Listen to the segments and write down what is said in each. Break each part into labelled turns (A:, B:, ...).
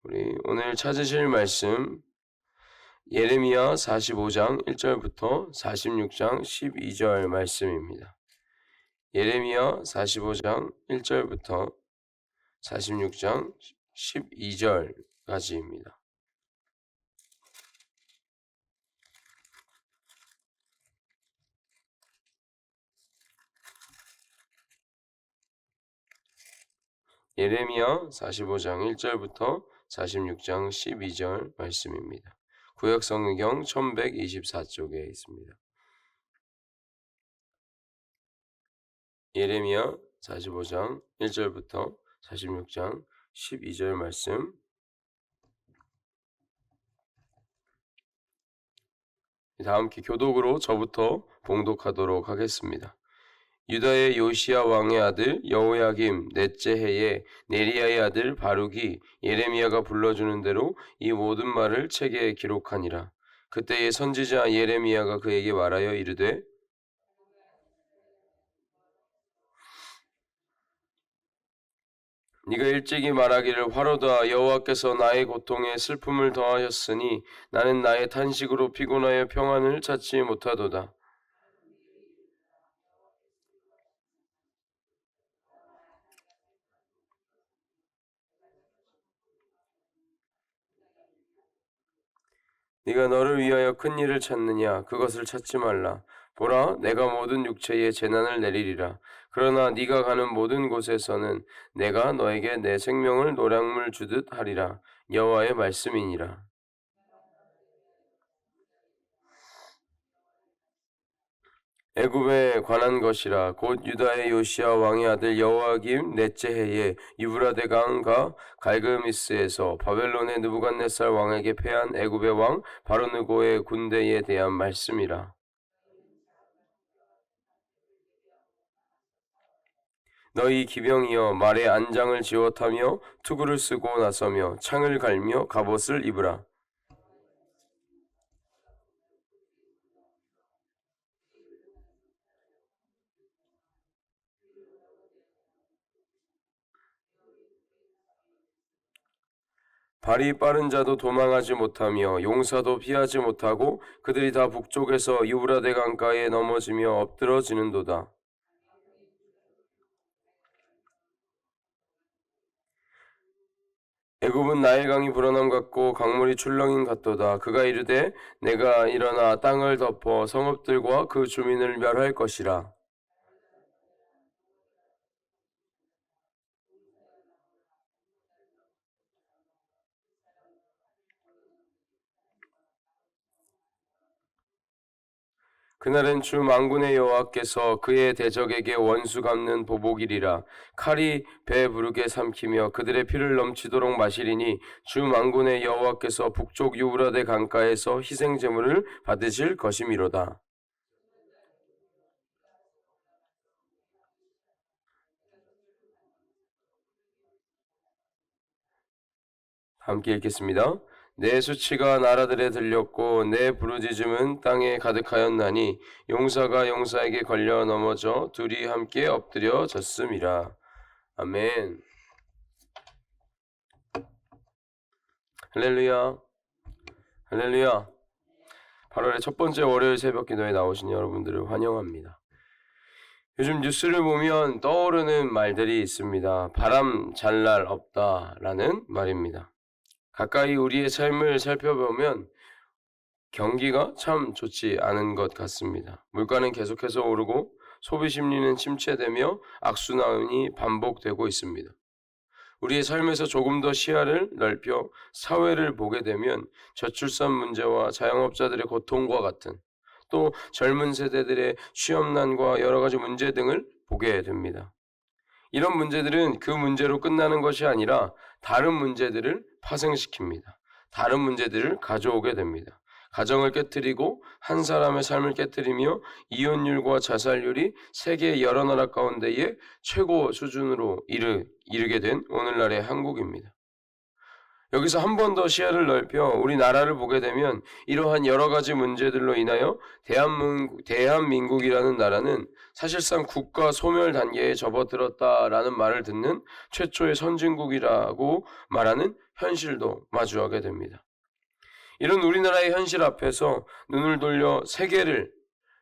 A: 우리 오늘 찾으실 말씀 예레미야 45장 1절부터 46장 12절 말씀입니다. 예레미야 45장 1절부터 46장 12절까지입니다. 예레미야 45장 1절부터 46장 12절 말씀입니다. 구역성경 1124쪽에 있습니다. 예레미야 45장 1절부터 46장 12절 말씀. 다 함께 교독으로 저부터 봉독하도록 하겠습니다. 유다의 요시야 왕의 아들 여호야김 넷째 해에 네리야의 아들 바룩이 예레미야가 불러주는 대로 이 모든 말을 책에 기록하니라. 그때의 선지자 예레미야가 그에게 말하여 이르되 네가 일찍이 말하기를 화로다 여호와께서 나의 고통에 슬픔을 더하셨으니 나는 나의 탄식으로 피곤하여 평안을 찾지 못하도다. 네가 너를 위하여 큰 일을 찾느냐? 그것을 찾지 말라. 보라, 내가 모든 육체에 재난을 내리리라. 그러나 네가 가는 모든 곳에서는 내가 너에게 내 생명을 노량물 주듯 하리라. 여호와의 말씀이니라. 애굽에 관한 것이라. 곧 유다의 요시야 왕의 아들 여호야김 넷째 해에 유브라데 강과 갈그미스에서 바벨론의 느부갓네살 왕에게 패한 애굽의 왕 바로느고의 군대에 대한 말씀이라. 너희 기병이여 말에 안장을 지어 타며 투구를 쓰고 나서며 창을 갈며 갑옷을 입으라. 발이 빠른 자도 도망하지 못하며 용사도 피하지 못하고 그들이 다 북쪽에서 유브라데 강가에 넘어지며 엎드러지는도다. 애굽은 나일 강이 불어남 같고 강물이 출렁임 같도다. 그가 이르되 내가 일어나 땅을 덮어 성읍들과 그 주민을 멸할 것이라. 그날은 주 만군의 여호와께서 그의 대적에게 원수 갚는 보복이리라. 칼이 배 부르게 삼키며 그들의 피를 넘치도록 마시리니 주 만군의 여호와께서 북쪽 유브라데 강가에서 희생 제물을 받으실 것이미로다. 함께 읽겠습니다. 내 수치가 나라들에 들렸고 내 부르짖음은 땅에 가득하였나니 용사가 용사에게 걸려 넘어져 둘이 함께 엎드려졌음이라. 아멘. 할렐루야. 할렐루야. 8월의 첫 번째 월요일 새벽 기도에 나오신 여러분들을 환영합니다. 요즘 뉴스를 보면 떠오르는 말들이 있습니다. 바람 잘 날 없다라는 말입니다. 가까이 우리의 삶을 살펴보면 경기가 참 좋지 않은 것 같습니다. 물가는 계속해서 오르고 소비 심리는 침체되며 악순환이 반복되고 있습니다. 우리의 삶에서 조금 더 시야를 넓혀 사회를 보게 되면 저출산 문제와 자영업자들의 고통과 같은 또 젊은 세대들의 취업난과 여러 가지 문제 등을 보게 됩니다. 이런 문제들은 그 문제로 끝나는 것이 아니라 다른 문제들을 파생시킵니다. 다른 문제들을 가져오게 됩니다. 가정을 깨뜨리고 한 사람의 삶을 깨뜨리며 이혼율과 자살률이 세계 여러 나라 가운데에 최고 수준으로 이르게 된 오늘날의 한국입니다. 여기서 한 번 더 시야를 넓혀 우리나라를 보게 되면 이러한 여러 가지 문제들로 인하여 대한민국이라는 나라는 사실상 국가 소멸 단계에 접어들었다라는 말을 듣는 최초의 선진국이라고 말하는 현실도 마주하게 됩니다. 이런 우리나라의 현실 앞에서 눈을 돌려 세계를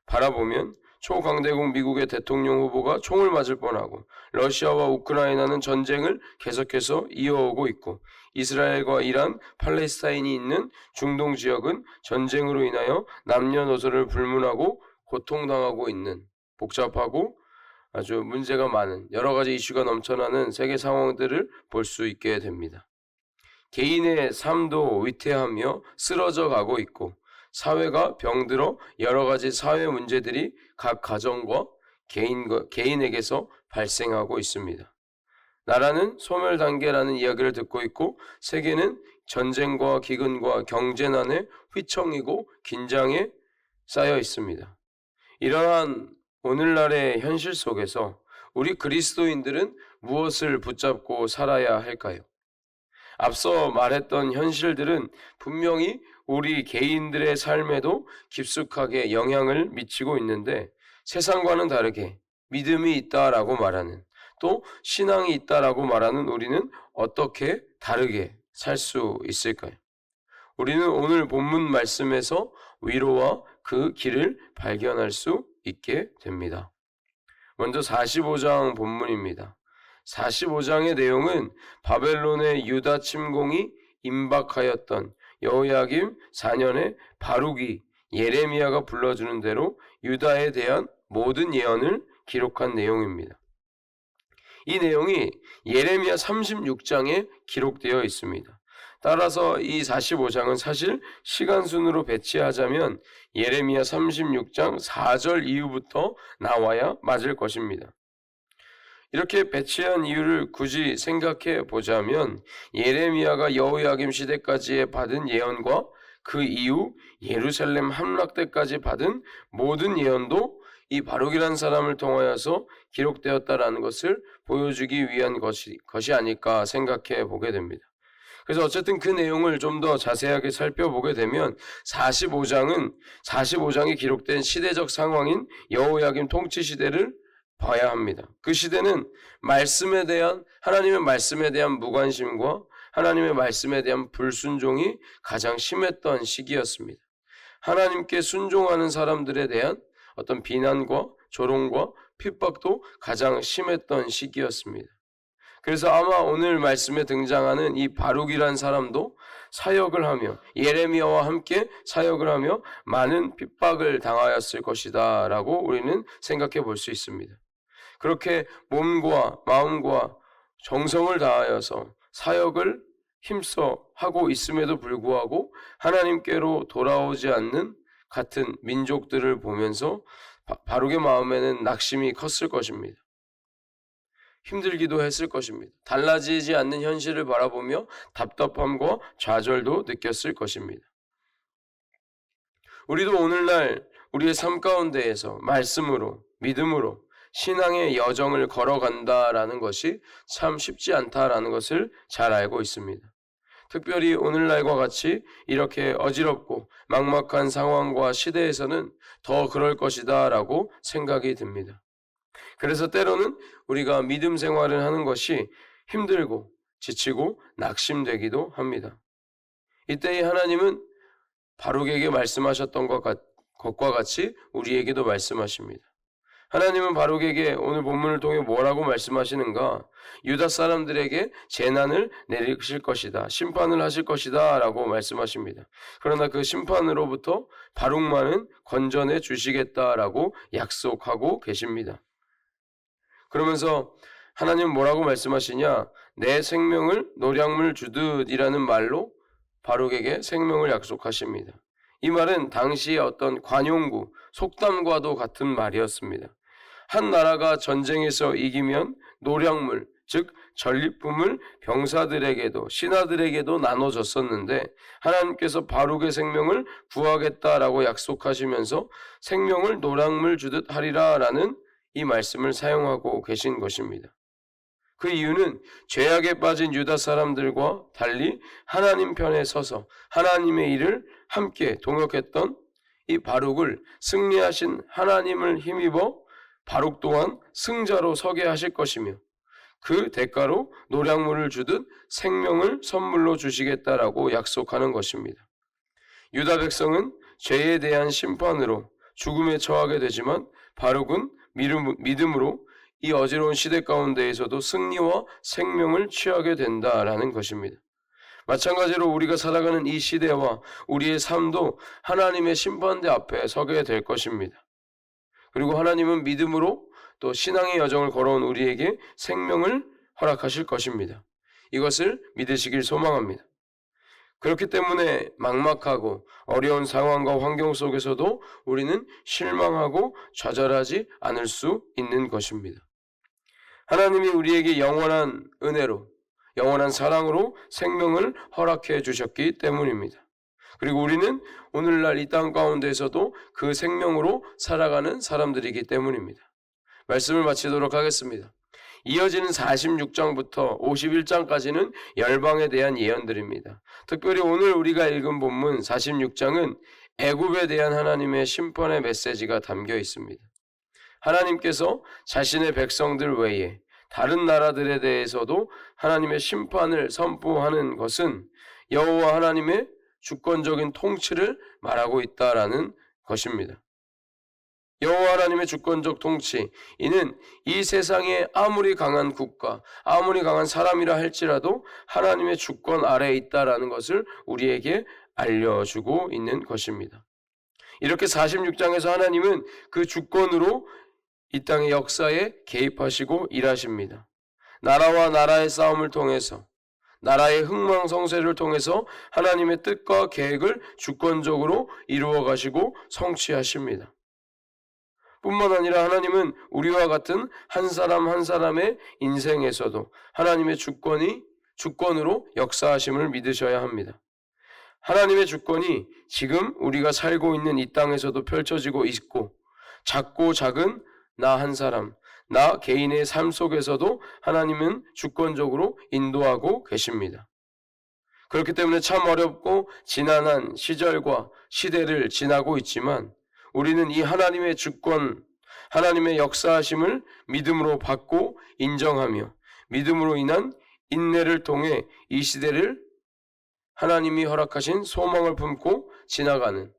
A: 바라보면 초강대국 미국의 대통령 후보가 총을 맞을 뻔하고 러시아와 우크라이나는 전쟁을 계속해서 이어오고 있고 이스라엘과 이란, 팔레스타인이 있는 중동 지역은 전쟁으로 인하여 남녀노소를 불문하고 고통당하고 있는 복잡하고 아주 문제가 많은 여러 가지 이슈가 넘쳐나는 세계 상황들을 볼 수 있게 됩니다. 개인의 삶도 위태하며 쓰러져 가고 있고 사회가 병들어 여러 가지 사회 문제들이 각 가정과 개인에게서 발생하고 있습니다. 나라는 소멸 단계라는 이야기를 듣고 있고 세계는 전쟁과 기근과 경제난의 휘청이고 긴장에 쌓여 있습니다. 이러한 오늘날의 현실 속에서 우리 그리스도인들은 무엇을 붙잡고 살아야 할까요? 앞서 말했던 현실들은 분명히 우리 개인들의 삶에도 깊숙하게 영향을 미치고 있는데 세상과는 다르게 믿음이 있다라고 말하는 또 신앙이 있다라고 말하는 우리는 어떻게 다르게 살 수 있을까요? 우리는 오늘 본문 말씀에서 위로와 그 길을 발견할 수 있게 됩니다. 먼저 45장 본문입니다. 45장의 내용은 바벨론의 유다 침공이 임박하였던 여호야김 4년에 바룩이 예레미야가 불러주는 대로 유다에 대한 모든 예언을 기록한 내용입니다. 이 내용이 예레미야 36장에 기록되어 있습니다. 따라서 이 45장은 사실 시간순으로 배치하자면 예레미야 36장 4절 이후부터 나와야 맞을 것입니다. 이렇게 배치한 이유를 굳이 생각해 보자면 예레미야가 여호야김 시대까지의 받은 예언과 그 이후 예루살렘 함락 때까지 받은 모든 예언도 이 바룩이라는 사람을 통하여서 기록되었다라는 것을 보여주기 위한 것이 아닐까 생각해 보게 됩니다. 그래서 어쨌든 그 내용을 좀 더 자세하게 살펴보게 되면 45장이 기록된 시대적 상황인 여호야김 통치 시대를 봐야 합니다. 그 시대는 하나님의 말씀에 대한 무관심과 하나님의 말씀에 대한 불순종이 가장 심했던 시기였습니다. 하나님께 순종하는 사람들에 대한 어떤 비난과 조롱과 핍박도 가장 심했던 시기였습니다. 그래서 아마 오늘 말씀에 등장하는 이 바룩이란 사람도 사역을 하며 예레미야와 함께 사역을 하며 많은 핍박을 당하였을 것이다 라고 우리는 생각해 볼 수 있습니다. 그렇게 몸과 마음과 정성을 다하여서 사역을 힘써 하고 있음에도 불구하고 하나님께로 돌아오지 않는 같은 민족들을 보면서 바룩의 마음에는 낙심이 컸을 것입니다. 힘들기도 했을 것입니다. 달라지지 않는 현실을 바라보며 답답함과 좌절도 느꼈을 것입니다. 우리도 오늘날 우리의 삶 가운데에서 말씀으로, 믿음으로 신앙의 여정을 걸어간다라는 것이 참 쉽지 않다라는 것을 잘 알고 있습니다. 특별히 오늘날과 같이 이렇게 어지럽고 막막한 상황과 시대에서는 더 그럴 것이다 라고 생각이 듭니다. 그래서 때로는 우리가 믿음 생활을 하는 것이 힘들고 지치고 낙심되기도 합니다. 이때 하나님은 바룩에게 말씀하셨던 것과 같이 우리에게도 말씀하십니다. 하나님은 바룩에게 오늘 본문을 통해 뭐라고 말씀하시는가? 유다 사람들에게 재난을 내리실 것이다. 심판을 하실 것이다 라고 말씀하십니다. 그러나 그 심판으로부터 바룩만은 건져내 주시겠다라고 약속하고 계십니다. 그러면서 하나님은 뭐라고 말씀하시냐? 내 생명을 노량물 주듯이라는 말로 바룩에게 생명을 약속하십니다. 이 말은 당시의 어떤 관용구, 속담과도 같은 말이었습니다. 한 나라가 전쟁에서 이기면 노량물, 즉 전리품을 병사들에게도 신하들에게도 나눠줬었는데 하나님께서 바룩의 생명을 구하겠다라고 약속하시면서 생명을 노량물 주듯 하리라 라는 이 말씀을 사용하고 계신 것입니다. 그 이유는 죄악에 빠진 유다 사람들과 달리 하나님 편에 서서 하나님의 일을 함께 동역했던 이 바룩을 승리하신 하나님을 힘입어 바룩 또한 승자로 서게 하실 것이며 그 대가로 노량물을 주듯 생명을 선물로 주시겠다라고 약속하는 것입니다. 유다 백성은 죄에 대한 심판으로 죽음에 처하게 되지만 바룩은 믿음으로 이 어지러운 시대 가운데에서도 승리와 생명을 취하게 된다라는 것입니다. 마찬가지로 우리가 살아가는 이 시대와 우리의 삶도 하나님의 심판대 앞에 서게 될 것입니다. 그리고 하나님은 믿음으로 또 신앙의 여정을 걸어온 우리에게 생명을 허락하실 것입니다. 이것을 믿으시길 소망합니다. 그렇기 때문에 막막하고 어려운 상황과 환경 속에서도 우리는 실망하고 좌절하지 않을 수 있는 것입니다. 하나님이 우리에게 영원한 은혜로, 영원한 사랑으로 생명을 허락해 주셨기 때문입니다. 그리고 우리는 오늘날 이 땅 가운데에서도 그 생명으로 살아가는 사람들이기 때문입니다. 말씀을 마치도록 하겠습니다. 이어지는 46장부터 51장까지는 열방에 대한 예언들입니다. 특별히 오늘 우리가 읽은 본문 46장은 애굽에 대한 하나님의 심판의 메시지가 담겨 있습니다. 하나님께서 자신의 백성들 외에 다른 나라들에 대해서도 하나님의 심판을 선포하는 것은 여호와 하나님의 주권적인 통치를 말하고 있다라는 것입니다. 여호와 하나님의 주권적 통치, 이는 이 세상에 아무리 강한 국가, 아무리 강한 사람이라 할지라도 하나님의 주권 아래에 있다라는 것을 우리에게 알려주고 있는 것입니다. 이렇게 46장에서 하나님은 그 주권으로 이 땅의 역사에 개입하시고 일하십니다. 나라와 나라의 싸움을 통해서, 나라의 흥망성쇠를 통해서 하나님의 뜻과 계획을 주권적으로 이루어 가시고 성취하십니다. 뿐만 아니라 하나님은 우리와 같은 한 사람 한 사람의 인생에서도 하나님의 주권으로 역사하심을 믿으셔야 합니다. 하나님의 주권이 지금 우리가 살고 있는 이 땅에서도 펼쳐지고 있고, 작고 작은 나 한 사람, 나 개인의 삶 속에서도 하나님은 주권적으로 인도하고 계십니다. 그렇기 때문에 참 어렵고 지난한 시절과 시대를 지나고 있지만 우리는 이 하나님의 주권, 하나님의 역사하심을 믿음으로 받고 인정하며 믿음으로 인한 인내를 통해 이 시대를 하나님이 허락하신 소망을 품고 지나가는,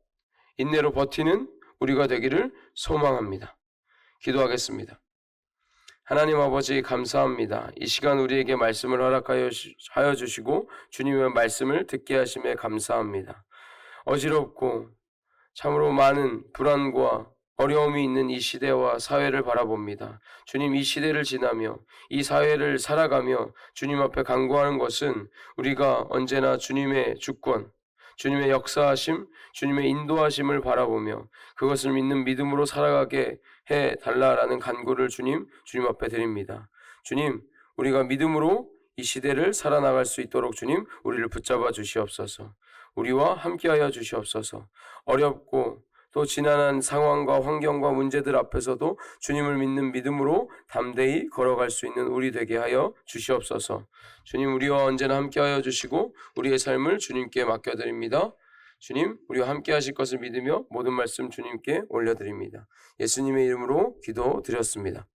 A: 인내로 버티는 우리가 되기를 소망합니다. 기도하겠습니다. 하나님 아버지 감사합니다. 이 시간 우리에게 말씀을 허락하여 주시고 주님의 말씀을 듣게 하심에 감사합니다. 어지럽고 참으로 많은 불안과 어려움이 있는 이 시대와 사회를 바라봅니다. 주님, 이 시대를 지나며 이 사회를 살아가며 주님 앞에 간구하는 것은 우리가 언제나 주님의 주권, 주님의 역사하심, 주님의 인도하심을 바라보며 그것을 믿는 믿음으로 살아가게 해달라라는 간구를 주님 앞에 드립니다. 주님, 우리가 믿음으로 이 시대를 살아나갈 수 있도록 주님 우리를 붙잡아 주시옵소서. 우리와 함께하여 주시옵소서. 어렵고 또 지난한 상황과 환경과 문제들 앞에서도 주님을 믿는 믿음으로 담대히 걸어갈 수 있는 우리 되게 하여 주시옵소서. 주님, 우리와 언제나 함께하여 주시고 우리의 삶을 주님께 맡겨드립니다. 주님, 우리와 함께하실 것을 믿으며 모든 말씀 주님께 올려드립니다. 예수님의 이름으로 기도드렸습니다.